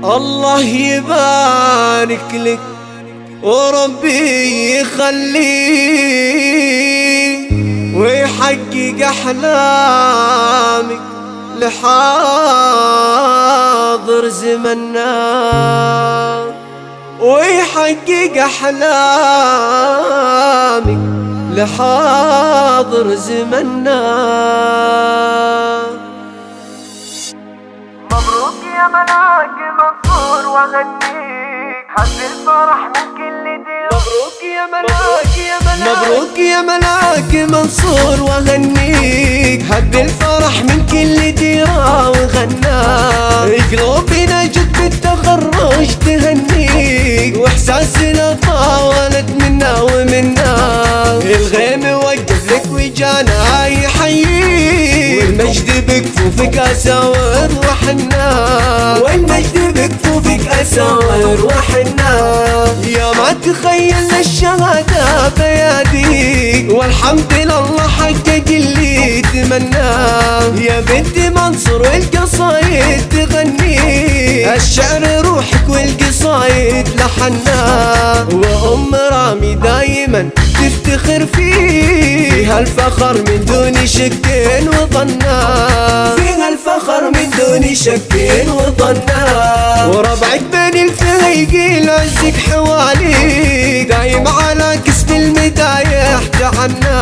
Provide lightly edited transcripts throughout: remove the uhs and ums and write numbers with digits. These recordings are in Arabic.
الله يبارك لك وربي يخليك ويحقق أحلامك لحاضر زمننا، ويحقق أحلامك لحاضر زمننا. مبروك يا ملاك منصور وهنيك حب الفرح من كل دير. مبروك يا ملاك مبروك يا ملاك منصور وهنيك هب الفرح من كل ديرة وغنى. قلوبنا جد بالتخرج تهنيك واحساسنا طاولت منا ومنا. الغيم وقف لك وجانا يحييك والمجد بكفوفك اساور وحنا، والمجد بكفوفك اساور وحنا. يا ما تخيلنا الشهادة بياديك والحمد لله حقق اللي تمناه. يا بنت منصور والقصايد تغني الشعر روحك والقصايد لحنا. وأم رامي دايما تفتخر فيها الفخر من دون شك وظنا، فيها الفخر من دون شك وظنا. وربعك بني الفهيقي لعزك حواليك دايم على كسب المدايح تعنى.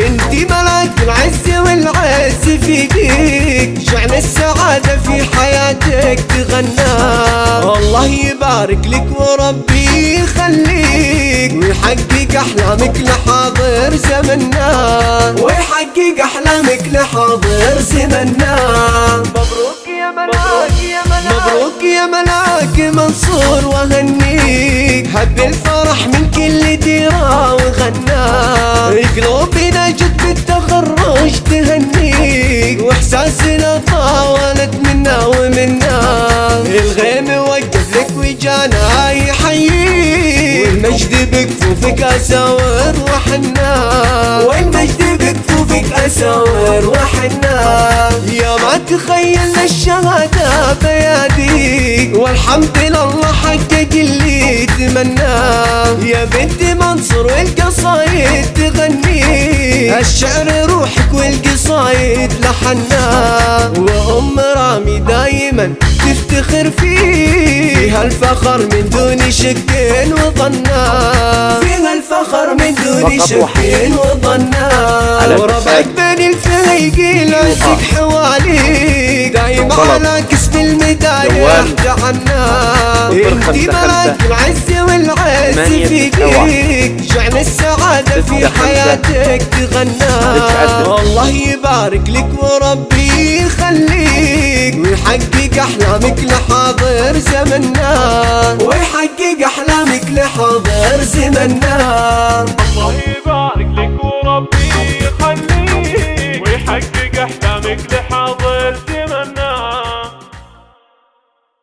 انتي ملاك العز والعز في ايديك شعل السعادة في حياتك تغنى. الله يبارك لك وربي يخليك ويحقق احلامك لحاضر زمننا، ويحقق احلامك لحاضر زمننا. مبروك يا ملاك مبروك يا ملاك منصور وهنيك هب الفرح من كل ديرة وغنى. قلوبنا جد بالتخرج تهنيك واحساسنا طاولت منا ومنا. الغيم وقف لك وجانا يحييك والمجد بكفوفك اساور وحنا، والمجد بكفوفك اساور وحنا. يا ما تخيلنا الشهادة بياديك والحمد لله حقق اللي تمناه. يا بنت منصور والقصايد تغني الشعر روحك والقصايد لحنا. وأم رامي دايما تفتخر فيها الفخر من دون شك وظنا، فيها الفخر من دون شك وظنا. وربعك بني الفهيقي لعزك حواليك دايم على كسب المدايح تعنى. انتي ملاك العز والعز في ايديك شعل السعادة في حياتك تغنى. الله يبارك لك وربي يخليك ويحقق احلامك لحاضر زمننا، ويحقق احلامك لحاضر زمننا. الله يبارك لك